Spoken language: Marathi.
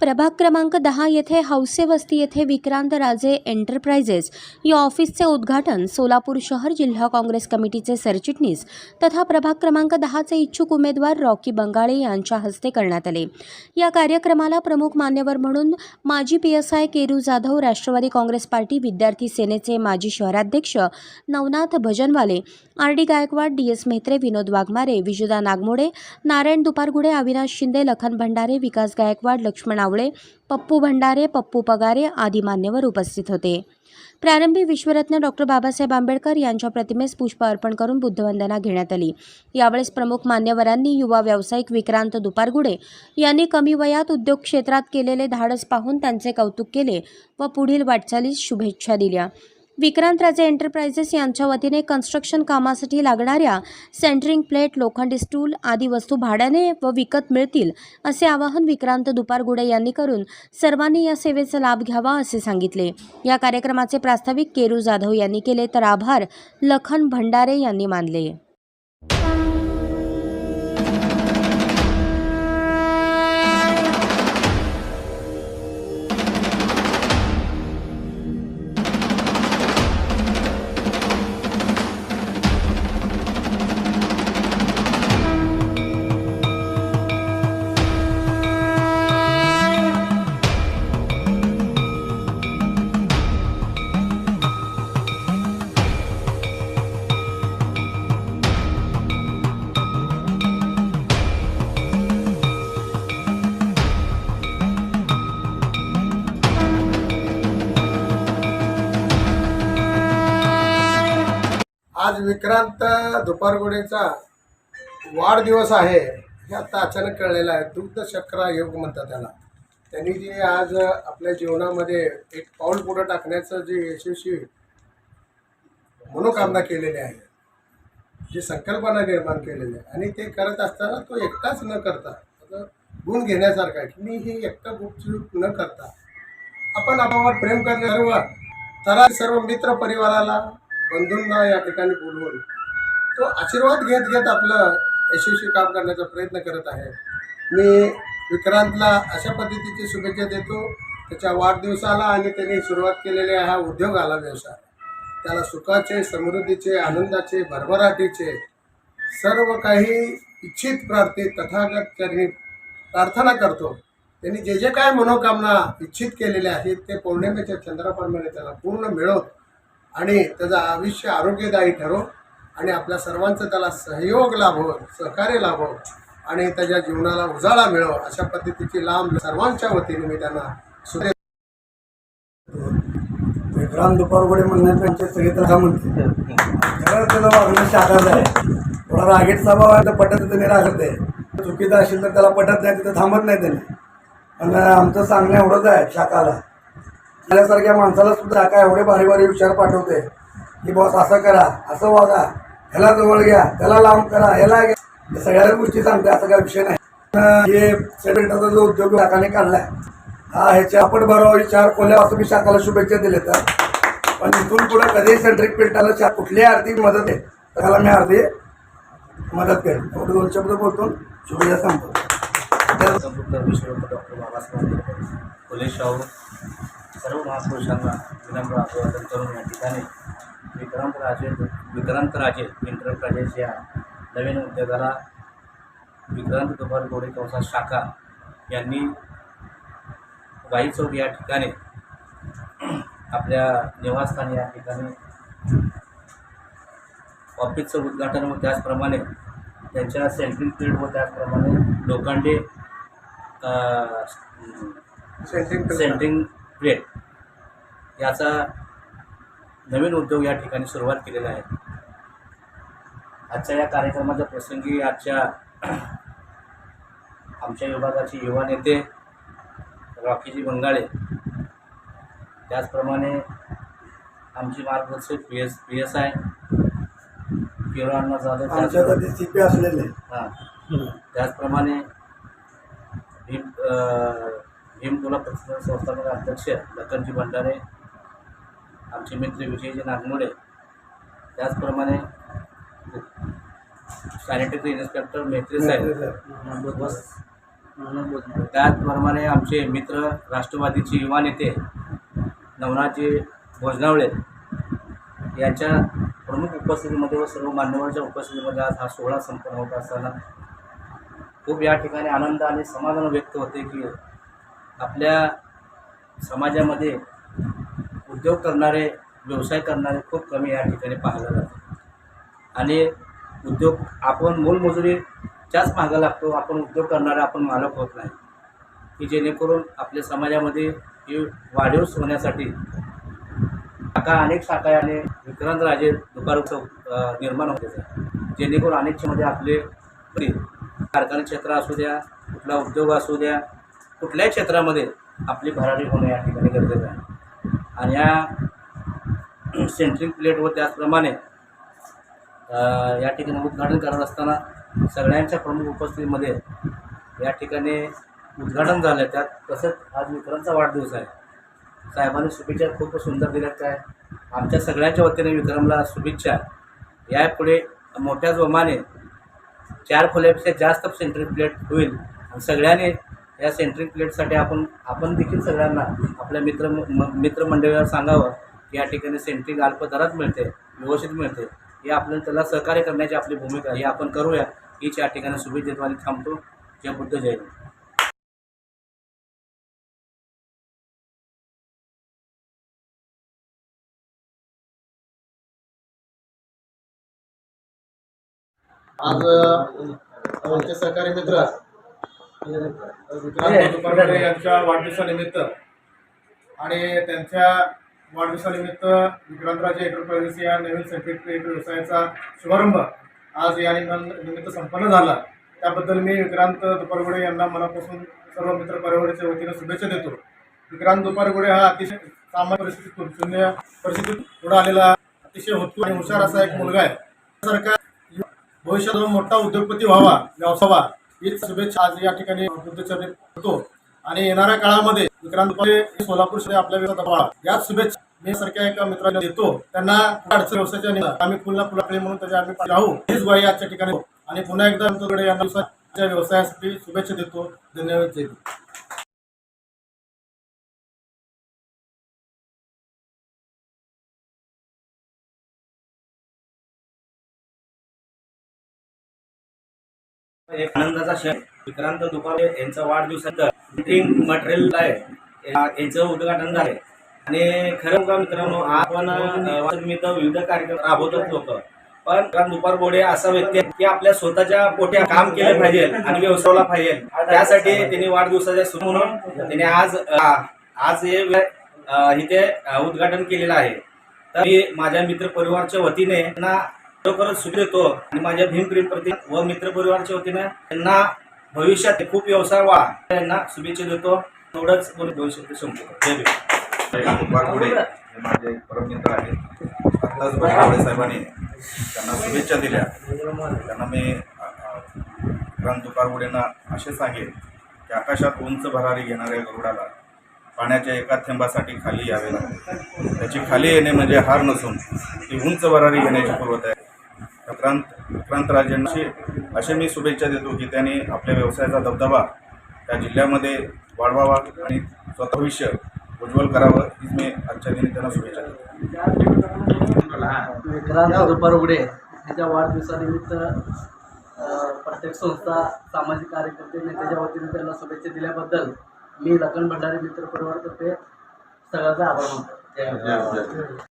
प्रभाग क्रमांक 10 येथे हौसे वस्ती येथे विक्रांत राजे एंटरप्राइजेस या ऑफिसचे उद्घाटन सोलापूर शहर जिल्हा काँग्रेस कमिटीचे सरचिटणीस तथा प्रभाग क्रमांक 10 चे इच्छुक उमेदवार रॉकी बंगाळे यांच्या हस्ते करण्यात आले। या कार्यक्रमाला प्रमुख मान्यवर म्हणून माजी PSI केरू जाधव, राष्ट्रवादी काँग्रेस पार्टी विद्यार्थी सेनेचे माजी शहराध्यक्ष नवनाथ भजनवाले, RD गायकवाड, DS मेहत्रे, विनोद वाघमारे, विजुदा नागमोडे, नारायण दुपारगुडे, अविनाश शिंदे, लखन भंडारे, विकास गायकवाड, लक्ष्मण आवळे, पप्पू भंडारे, पप्पू पगारे आदी मान्यवर उपस्थित होते। प्रारंभी विश्वरत्न डॉक्टर बाबासाहेब आंबेडकर यांच्या प्रतिमेस पुष्प अर्पण करून बुद्धवंदना घेण्यात आली। यावेळेस प्रमुख मान्यवरांनी युवा व्यावसायिक विक्रांत दुपारगुडे यांनी कमी वयात उद्योग क्षेत्रात केलेले धाडस पाहून त्यांचे कौतुक केले व पुढील वाटचालीस शुभेच्छा दिल्या। विक्रांत राजे एंटरप्राइजेस यांच्या वतीने कन्स्ट्रक्शन कामासाठी लागणाऱ्या सेंटरिंग प्लेट, लोखंडी स्टूल आदी वस्तू भाड्याने व विकत मिळतील असे आवाहन विक्रांत दुपारगुडे यांनी करून सर्वांनी या सेवेचा लाभ घ्यावा असे सांगितले। या कार्यक्रमाचे प्रास्ताविक केरू जाधव यांनी केले तर आभार लखन भंडारे यांनी मानले। आज विक्रांत दुपारगुडेचा वाढदिवस आहे हे आता अचानक कळलेलं आहे। दुग्ध चक्र योग म्हणतात त्याला। त्यांनी जे आज आपल्या जीवनामध्ये एक पाऊल पुढे टाकण्याचं जे यशस्वी मनोकामना केलेली आहे, जी संकल्पना निर्माण केलेली आहे आणि ते करत असताना तो एकटाच न करता गुण घेण्यासारखा आहे की मी हे एकटा गुपचूप न करता आपण आपावर प्रेम करणाऱ्या सर्व मित्र परिवाराला, बंधूंना या ठिकाणी बोलवून तो आशीर्वाद घेत घेत आपलं यशस्वी काम करण्याचा प्रयत्न करत आहे। मी विक्रांतला अशा पद्धतीची शुभेच्छा देतो त्याच्या वाढदिवसाला आणि त्यांनी सुरुवात केलेल्या ह्या उद्योगाला, व्यवसाय त्याला सुखाचे, समृद्धीचे, आनंदाचे, भरभराटीचे सर्व काही इच्छित प्रार्थी तथागत चरणी प्रार्थना करतो। त्यांनी जे जे काय मनोकामना इच्छित केलेल्या आहेत ते पौर्णिमेच्या चंद्राप्रमाणे त्याला पूर्ण मिळवत आणि त्याचं आयुष्य आरोग्यदायी ठरो आणि आपल्या सर्वांचं त्याला सहयोग लाभो, सहकार्य लाभो आणि त्याच्या जीवनाला उजाळा मिळो अशा पद्धतीची लांब सर्वांच्या वतीने मी त्यांना शुभेच्छा। विक्रांत दुपारगुडे म्हणण्यापेक्षा सगळे तर म्हणते खरं त्याला वागणं शाखाच आहे। थोडा रागीट स्वभाव आहे तर पटत त्याने रागत आहे, चुकीचं असेल तर त्याला पटत नाही, तिथं थांबत नाही त्याने। आणि आमचं सांगणं एवढंच आहे शाखाला, त्यासारख्या माणसाला सुद्धा काय एवढे भारी भारी विचार पाठवते की बॉस असं करा, असं वागा, ह्याला जवळ घ्या, त्याला लांब करा, ह्याला घ्या, सगळ्याच गोष्टी सांगते। असं काही विषय नाही। हे सेमेंटचा जो उद्योग शाखाने काढलाय हा ह्याच्या आपण बरोबर विचार खोल्या असं मी शाखाला शुभेच्छा दिले तर, पण इथून पुढे कधीही सेंट्रिक पेंटाला कुठलीही आर्थिक मदत आहे तर त्याला मी अर्धी मदत करेन। एवढे 2 शब्द बोलतो, शुभेच्छा सांगतो। विश्वरत्न डॉक्टर बाबासाहेब आंबेडकर, फुले शाहू सर्व महापुरुषांना विनम्र अभिवादन करून या ठिकाणी विक्रांत राजे एंटरप्राइजेस या नवीन उद्योगाला विक्रांत दुपारगुडे कौसा शाखा यांनी वाई चौक या ठिकाणी आपल्या निवासस्थानी या ठिकाणी ऑफिसचं उद्घाटन व त्याचप्रमाणे त्यांच्या सेंट्रिंग प्लेट व त्याचप्रमाणे लोखंडी सेंट्रिंग प्लेट याचा नवीन उद्योग या ठिकाणी सुरुवात केलेला आहे। आजच्या या कार्यक्रमाच्या प्रसंगी आजच्या आमच्या विभागाचे युवा नेते रॉकीजी बंगाळे, त्याचप्रमाणे आमची मार्गदर्शक PSI केरू अण्णा जाधव, CP असलेले, त्याचप्रमाणे भीम तुला प्रतिष्ठान संस्थापक अध्यक्ष लखनजी भंडारे, आमचे मित्र विजयजी नागमोडे, त्याचप्रमाणे सॅनिटरी इन्स्पेक्टर मेहत्रे साहेब, त्याचप्रमाणे आमचे मित्र राष्ट्रवादीचे युवा नेते नवनाथजी भोजनावळे यांच्या प्रमुख उपस्थितीमध्ये व सर्व मान्यवरांच्या उपस्थितीमध्ये आज हा सोहळा संपन्न होत असताना खूप या ठिकाणी आनंद आणि समाधान व्यक्त होते की आपल्या समाजामध्ये उद्योग करणारे, व्यवसाय करणारे खूप कमी या ठिकाणी पाहायला जातात. आणि उद्योग आपण मोलमजुरीच्याच मागं लागतो, आपण उद्योग करणारे आपण मालक होत नाही, की जेणेकरून आपल्या समाजामध्ये ही वाढीव होण्यासाठी अनेक शाखा आणि विक्रांतराजे दुपार उत्सव निर्माण होते, जेणेकरून अनेकमध्ये आपले कारखाना क्षेत्र असू द्या, कुठला उद्योग असू द्या, कुठल्याही क्षेत्रामध्ये आपली भरारी होणे या ठिकाणी गरजेचं आहे. आणि या सेंट्रिंग प्लेट व त्याचप्रमाणे या ठिकाणी उद्घाटन करत असताना सगळ्यांच्या प्रमुख उपस्थितीमध्ये या ठिकाणी उद्घाटन झालं. त्यात तसंच आज विक्रमचा वाढदिवस आहे. साहेबांनी शुभेच्छा खूप सुंदर दिल्यात. काय आमच्या सगळ्यांच्या वतीने विक्रमला शुभेच्छा. यापुढे मोठ्या जोमाने 4 खोल्यापेक्षा जास्त सेंट्रिंग प्लेट होईल आणि सगळ्यांनी या सेंट्रिंग प्लेटसाठी आपण देखील सगळ्यांना आपल्या मित्रमंडळीला सांगावं की या ठिकाणी सेंट्रिंग अल्प दरात मिळते, व्यवस्थित मिळते. हे आपल्याला त्याला सहकार्य करण्याची आपली भूमिका ही आपण करूया, हीच या ठिकाणी शुभेच्छा देतो आणि थांबतो. जय बुद्ध जय हिंद. आज आमचे सहकारी मित्र विक्रांत दुपारगडे यांच्या वाढदिवसानिमित्त आणि त्यांच्या वाढदिवसानिमित्त विक्रांतराजे एंटरप्राइजेस या नवीन सेंट्रिंग प्लेट व्यवसायाचा शुभारंभ आज या निमित्त संपन्न झाला. त्याबद्दल मी विक्रांत दुपारगडे यांना मनापासून सर्व मित्र परिवाराच्या वतीने शुभेच्छा देतो. विक्रांत दुपारगडे हा अतिशय सामान्य परिस्थितीतून शून्य परिस्थितीत पुढे आलेला अतिशय होतो आणि हुशार असा एक मुलगा आहे. सरकार भविष्यात मोठा उद्योगपती व्हावा, व्यवसाय हीच शुभेच्छा आज या ठिकाणी बुद्धचरणी करतो. आणि येणाऱ्या काळामध्ये विक्रांत दुपारे सोलापूर शहर आपल्या व्यवसायात व्हावा याच शुभेच्छा मी सारख्या एका मित्राला देतो. त्यांना अडचण व्यवसायाच्या आम्ही पुन्हा पुढे म्हणून त्याच्या आम्ही राहू हीच ग्वाही आजच्या ठिकाणी. आणि पुन्हा एकदा आमच्याकडे या दिवसाच्या व्यवसायासाठी शुभेच्छा देतो. धन्यवाद. जय हिंद. एक आनंदाचा क्षण विक्रांत दुपारे यांचा वाढदिवसाचं सेंट्रिंग मटेरियल आहे यांचं उद्घाटन झाले. आणि खरं का मित्रांनो, आपण निमित्त विविध कार्यक्रम राबवतात लोक, पण विक्रांत दुपारगोडे असा व्यक्ती आहे की आपल्या स्वतःच्या पोट्या काम केलं पाहिजे आणि व्यवसायाला पाहिजे. त्यासाठी त्यांनी वाढदिवसाच्या सुरू म्हणून त्यांनी आज हे इथे उद्घाटन केलेलं आहे. तर मी माझ्या मित्र परिवाराच्या वतीने त्यांना खरोखरच शुभ देतो आणि माझ्या भीमप्रेम प्रति व मित्रपरिवाराच्या वतीने त्यांना भविष्यात खूप व्यवसाय व्हा त्यांना शुभेच्छा देतो. एवढंच बोलून भविष्यात संपतो. जय भीम. दुपारगोडे हे माझे परममित्र आहेत. आत्ताच भोजनावळे साहेबांनी त्यांना शुभेच्छा दिल्या. त्यांना मी विक्रांत दुपारगोडेंना असे सांगेन की आकाशात उंच भरारी घेणाऱ्या गरुडाला पाण्याच्या एका थेंबासाठी खाली यावे लागते. त्याची खाली येणे म्हणजे हार नसून ती उंच भरारी घेण्याची पूर्वत आहे. विक्रांतराजेंशी असे मी शुभेच्छा देतो की त्यांनी आपल्या व्यवसायाचा दबदबा त्या जिल्ह्यामध्ये वाढवावा आणि स्वतः भविष्य उज्ज्वल करावं हीच मी आजच्या दिनी त्यांना शुभेच्छा देतो. विक्रांत दुपारगडे यांच्या वाढदिवसानिमित्त प्रत्येक संस्था, सामाजिक कार्यकर्ते नेत्याच्या वतीने त्यांना शुभेच्छा दिल्याबद्दल मी लखन भंडारी मित्र परिवारतर्फे सगळ्यांचा आभार मानतो.